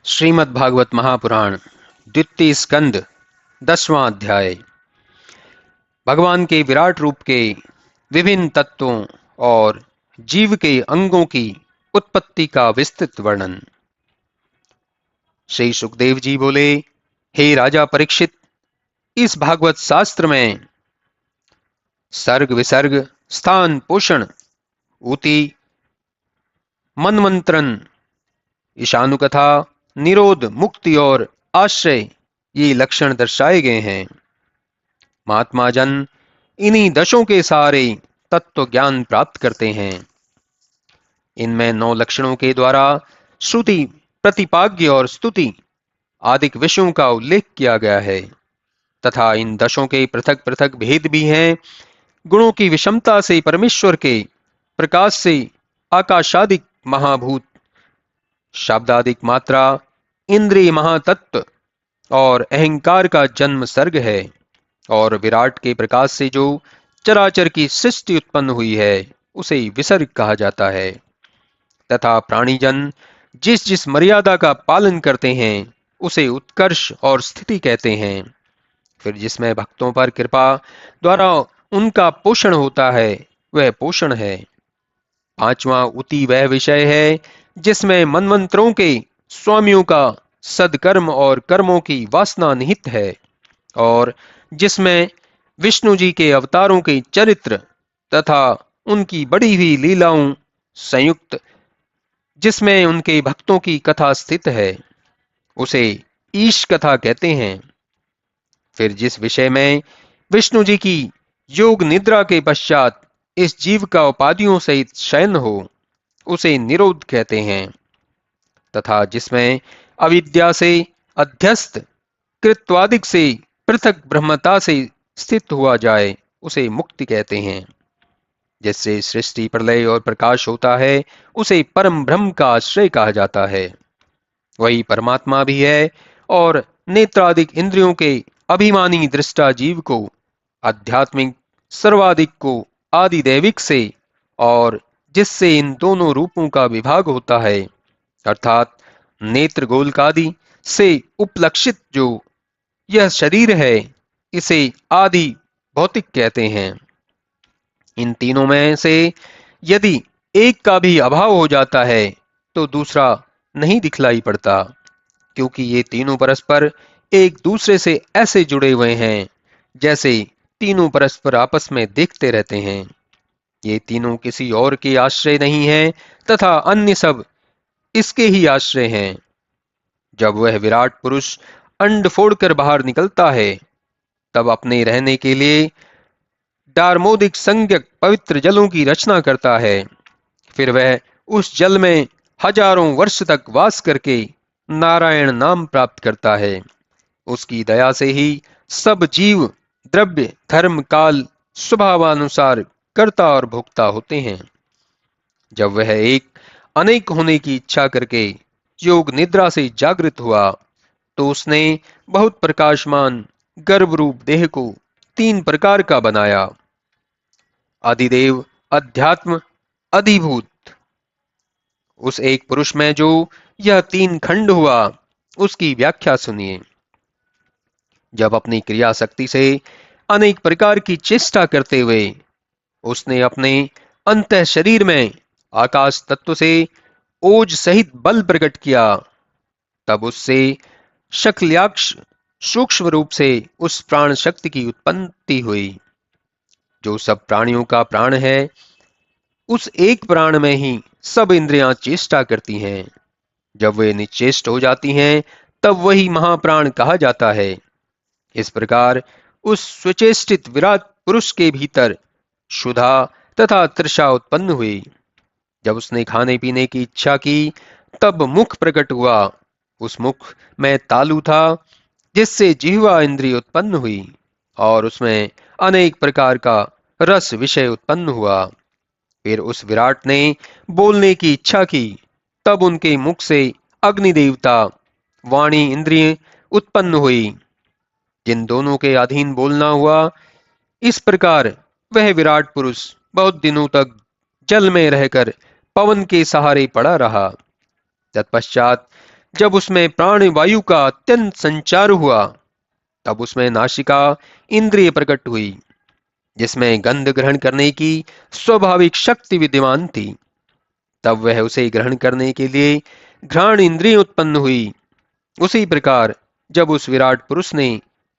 श्रीमद् भागवत महापुराण द्वितीय स्कंद 10वां अध्याय। भगवान के विराट रूप के विभिन्न तत्वों और जीव के अंगों की उत्पत्ति का विस्तृत वर्णन। श्री सुखदेव जी बोले, हे राजा परीक्षित, इस भागवत शास्त्र में सर्ग विसर्ग, स्थान पोषण, ऊति, मनमंत्रन, ईशानुकथा, निरोध, मुक्ति और आश्रय ये लक्षण दर्शाए गए हैं। महात्मा जन इन्हीं दशों के सारे तत्व ज्ञान प्राप्त करते हैं। इनमें 9 लक्षणों के द्वारा श्रुति, प्रतिपाद्य और स्तुति आदि विषयों का उल्लेख किया गया है तथा इन दशों के पृथक पृथक भेद भी हैं। गुणों की विषमता से परमेश्वर के प्रकाश से आकाशादिक महाभूत, शब्दादिक मात्रा, इंद्रिय महातत्व और अहंकार का जन्म सर्ग है, और विराट के प्रकाश से जो चराचर की सृष्टि उत्पन्न हुई है उसे विसर्ग कहा जाता है। तथा प्राणीजन जिस जिस मर्यादा का पालन करते हैं उसे उत्कर्ष और स्थिति कहते हैं। फिर जिसमें भक्तों पर कृपा द्वारा उनका पोषण होता है वह पोषण है। 5वां ऊति वह विषय है जिसमें मनमंत्रों के स्वामियों का सदकर्म और कर्मों की वासना निहित है, और जिसमें विष्णु जी के अवतारों के चरित्र तथा उनकी बढ़ी हुई लीलाओं संयुक्त, जिसमें उनके भक्तों की कथा स्थित है, उसे ईश कथा कहते हैं। फिर जिस विषय में विष्णु जी की योग निद्रा के पश्चात इस जीव का उपाधियों सहित शयन हो उसे निरोध कहते हैं, तथा जिसमें अविद्या से अध्यस्त कृत्वादिक से पृथक ब्रह्मता से स्थित हुआ जाए उसे मुक्ति कहते हैं। जिससे सृष्टि, प्रलय और प्रकाश होता है उसे परम ब्रह्म का आश्रय कहा जाता है। वही परमात्मा भी है, और नेत्रादिक इंद्रियों के अभिमानी दृष्टा जीव को आध्यात्मिक सर्वाधिक को आदि दैविक से, और जिससे इन दोनों रूपों का विभाग होता है अर्थात नेत्र गोलकादि से उपलक्षित जो यह शरीर है इसे आदि भौतिक कहते हैं। इन तीनों में से यदि एक का भी अभाव हो जाता है तो दूसरा नहीं दिखलाई पड़ता, क्योंकि ये तीनों परस्पर एक दूसरे से ऐसे जुड़े हुए हैं जैसे तीनों परस्पर आपस में देखते रहते हैं। ये तीनों किसी और के आश्रय नहीं हैं तथा अन्य सब इसके ही आश्रय हैं। जब वह विराट पुरुष अंड फोड़कर बाहर निकलता है तब अपने रहने के लिए डार्मोदिक संज्ञक पवित्र जलों की रचना करता है। फिर वह उस जल में हजारों वर्ष तक वास करके नारायण नाम प्राप्त करता है। उसकी दया से ही सब जीव द्रव्य, धर्म, काल, स्वभावानुसार कर्ता और भोक्ता होते हैं। जब वह एक अनेक होने की इच्छा करके योग निद्रा से जागृत हुआ तो उसने बहुत प्रकाशमान गर्भ रूप देह को 3 प्रकार का बनाया: आदिदेव, अध्यात्म, अधिभूत। उस एक पुरुष में जो यह 3 खंड हुआ उसकी व्याख्या सुनिए। जब अपनी क्रिया शक्ति से अनेक प्रकार की चेष्टा करते हुए उसने अपने अंतः शरीर में आकाश तत्व से ओज सहित बल प्रकट किया, तब उससे शक्ल्याक्ष सूक्ष्म रूप से उस प्राण शक्ति की उत्पत्ति हुई जो सब प्राणियों का प्राण है। उस एक प्राण में ही सब इंद्रियां चेष्टा करती हैं। जब वे निश्चेष्ट हो जाती हैं तब वही महाप्राण कहा जाता है। इस प्रकार उस स्वचेष्टित विराट पुरुष के भीतर क्षुधा तथा तृषा उत्पन्न हुई। जब उसने खाने पीने की इच्छा की तब मुख प्रकट हुआ। उस मुख में तालु था जिससे जिह्वा इंद्रिय उत्पन्न हुई, और उसमें अनेक प्रकार का रस विषय उत्पन्न हुआ। फिर उस विराट ने बोलने की इच्छा की, तब उनके मुख से अग्नि देवता, वाणी इंद्रिय उत्पन्न हुई, जिन दोनों के अधीन बोलना हुआ। इस प्रकार वह विराट पुरुष बहुत दिनों तक जल में रहकर पवन के सहारे पड़ा रहा। तत्पश्चात जब उसमें प्राण वायु का अत्यंत संचार हुआ, तब उसमें नासिका इंद्रिय प्रकट हुई, जिसमें गंध ग्रहण करने की स्वाभाविक शक्ति विद्यमान थी। तब वह उसे ग्रहण करने के लिए घ्राण इंद्रिय उत्पन्न हुई। उसी प्रकार जब उस विराट पुरुष ने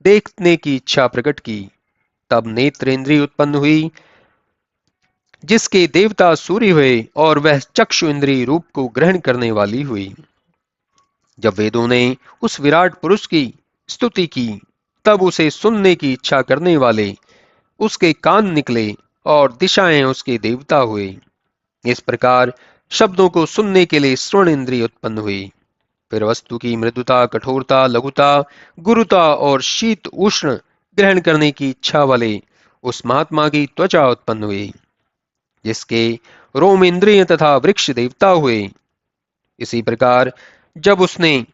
देखने की इच्छा प्रकट की, तब नेत्र इंद्रिय उत्पन्न हुई, जिसके देवता सूर्य हुए, और वह चक्षु इंद्रिय रूप को ग्रहण करने वाली हुई। जब वेदों ने उस विराट पुरुष की स्तुति की, तब उसे सुनने की इच्छा करने वाले उसके कान निकले और दिशाएं उसके देवता हुए। इस प्रकार शब्दों को सुनने के लिए श्रवण इंद्रिय उत्पन्न हुई। फिर वस्तु की मृदुता, कठोरता, लघुता, गुरुता और शीत उष्ण ग्रहण करने की इच्छा वाले उस महात्मा की त्वचा उत्पन्न हुई, जिसके रोम इंद्रिय तथा वृक्ष देवता हुए। इसी प्रकार जब उसने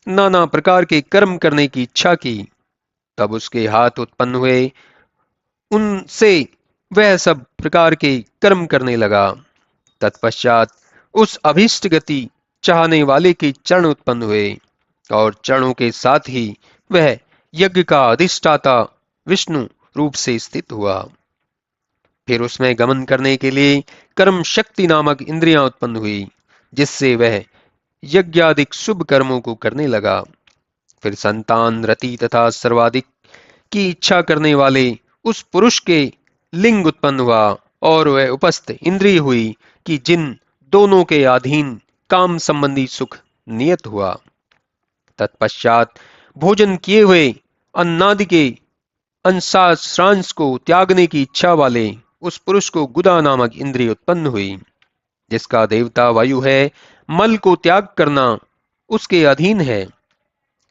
नाना प्रकार के कर्म करने की इच्छा की, तब उसके हाथ उत्पन्न हुए, उनसे वह सब प्रकार के कर्म करने लगा। तत्पश्चात उस अभीष्ट गति चाहने वाले के चरण उत्पन्न हुए, और चरणों के साथ ही वह यज्ञ का अधिष्ठाता विष्णु रूप से स्थित हुआ। फिर उसमें गमन करने के लिए कर्म शक्ति नामक इंद्रियां उत्पन्न हुई, जिससे वह यज्ञादिक शुभ कर्मों को करने लगा। फिर संतान, रति तथा सर्वाधिक की इच्छा करने वाले उस पुरुष के लिंग उत्पन्न हुआ, और वह उपस्थ इंद्रिय हुई कि जिन दोनों के अधीन काम संबंधी सुख नियत हुआ। तत्पश्चात भोजन किए हुए अन्नादि के अंशांश को त्यागने की इच्छा वाले उस पुरुष को गुदा नामक इंद्रिय उत्पन्न हुई, जिसका देवता वायु है। मल को त्याग करना उसके अधीन है।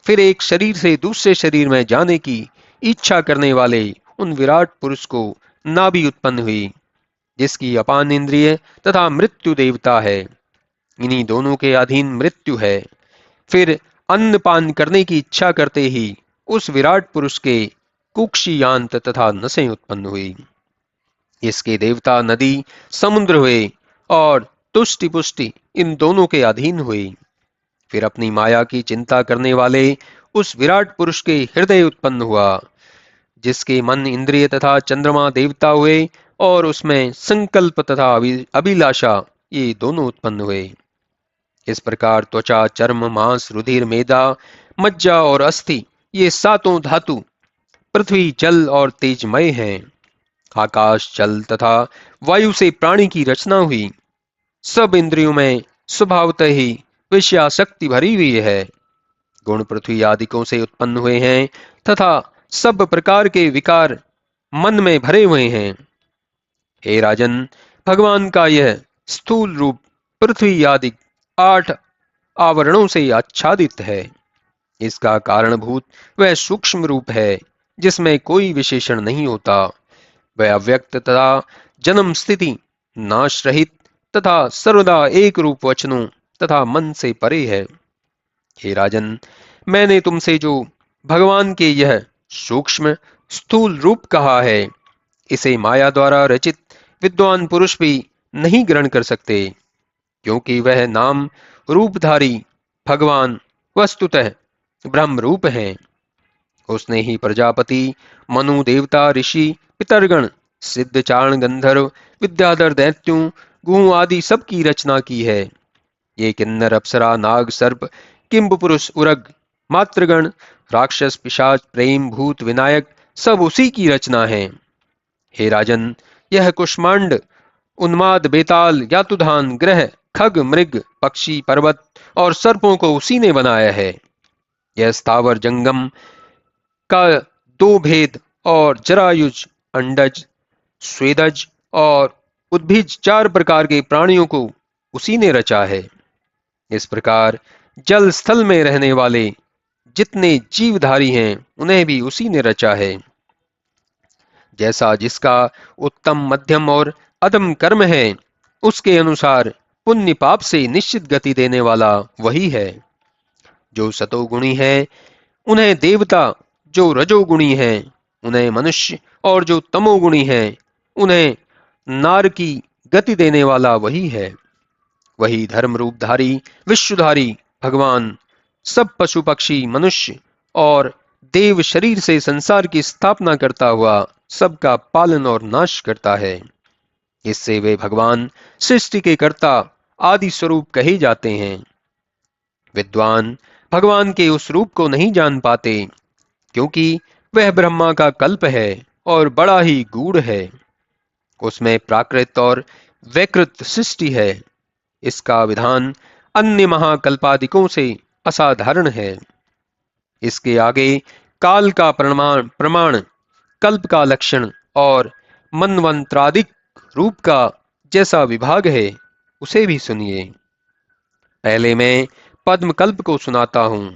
फिर एक शरीर से दूसरे शरीर में जाने की इच्छा करने वाले उन विराट पुरुष को नाभि उत्पन्न हुई, जिसकी अपान इंद्रिय तथा मृत्यु देवता है। इन्हीं दोनों के अधीन मृत्यु है। फिर अन्न पान करने की इच्छा करते ही उस विराट पुरुष के कुक्षियांत तथा नसें उत्पन्न हुई। इसके देवता नदी, समुद्र हुए, और तुष्टि पुष्टि इन दोनों के अधीन हुई। फिर अपनी माया की चिंता करने वाले उस विराट पुरुष के हृदय उत्पन्न हुआ, जिसके मन, इंद्रिय तथा चंद्रमा देवता हुए, और उसमें संकल्प तथा अभिलाषा ये दोनों उत्पन्न हुए। इस प्रकार त्वचा, चर्म, मांस, रुधिर, मेदा, मज्जा और अस्थि ये सातों धातु पृथ्वी, जल और तेजमय हैं। आकाश, जल तथा वायु से प्राणी की रचना हुई। सब इंद्रियों में स्वभावतः ही विषयासक्ति भरी हुई है। गुण पृथ्वी आदिकों से उत्पन्न हुए हैं, तथा सब प्रकार के विकार मन में भरे हुए हैं। हे राजन, भगवान का यह स्थूल रूप पृथ्वी आदि 8 आवरणों से आच्छादित है। इसका कारणभूत वह सूक्ष्म रूप है, जिसमें कोई विशेषण नहीं होता। वह अव्यक्त तथा जन्म, स्थिति, नाश रहित तथा सर्वदा एक रूप वचनों तथा मन से परे है। हे राजन, मैंने तुमसे जो भगवान के यह सूक्ष्म स्थूल रूप कहा है, इसे माया द्वारा रचित विद्वान पुरुष भी नहीं ग्रहण कर सकते, क्योंकि वह नाम रूपधारी भगवान वस्तुतः ब्रह्म रूप हैं। उसने ही प्रजापति, मनु, देवता, ऋषि, पितरगण, सिद्ध, चारण, गंधर्व, विद्याधर, दैत्यों, गुह आदि सब की रचना की है। ये किन्नर, अप्सरा, नाग, सर्प, किंब पुरुष, उरग, मातृगण, राक्षस, पिशाच, प्रेम, भूत, विनायक सब उसी की रचना है। हे राजन, यह कुष्मांड, उन्माद, बेताल, यातुधान, ग्रह, खग, मृग, पक्षी, पर्वत और सर्पों को उसी ने बनाया है। यह स्थावर जंगम का 2 भेद और जरायुज, अंडज, स्वेदज और उद्भिज 4 प्रकार के प्राणियों को उसी ने रचा है। इस प्रकार जल स्थल में रहने वाले जितने जीवधारी हैं, उन्हें भी उसी ने रचा है। जैसा जिसका उत्तम, मध्यम और अधम कर्म है, उसके अनुसार पुण्य पाप से निश्चित गति देने वाला वही है। जो सतोगुणी है उन्हें देवता, जो रजोगुणी हैं उन्हें मनुष्य, और जो तमोगुणी हैं उन्हें नार की गति देने वाला वही है। वही धर्म रूपधारी विश्वधारी भगवान सब पशु पक्षी मनुष्य और देव शरीर से संसार की स्थापना करता हुआ सबका पालन और नाश करता है। इससे वे भगवान सृष्टि के कर्ता आदि स्वरूप कहे जाते हैं। विद्वान भगवान के उस रूप को नहीं जान पाते, क्योंकि वह ब्रह्मा का कल्प है और बड़ा ही गूढ़ है। उसमें प्राकृत और वैकृत सृष्टि है। इसका विधान अन्य महाकल्पादिकों से असाधारण है। इसके आगे काल का प्रमाण, कल्प का लक्षण और मनवंत्रादिक रूप का जैसा विभाग है, उसे भी सुनिए। पहले मैं पद्मकल्प को सुनाता हूं।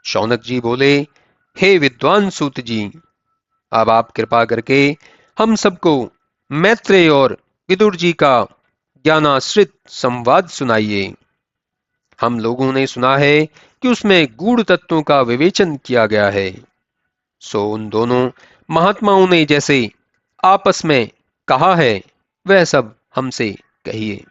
शौनक जी बोले, हे विद्वान सूत जी, अब आप कृपा करके हम सबको मैत्रेय और विदुर जी का ज्ञानाश्रित संवाद सुनाइए। हम लोगों ने सुना है कि उसमें गूढ़ तत्वों का विवेचन किया गया है। सो उन दोनों महात्माओं ने जैसे आपस में कहा है, वह सब हमसे कहिए।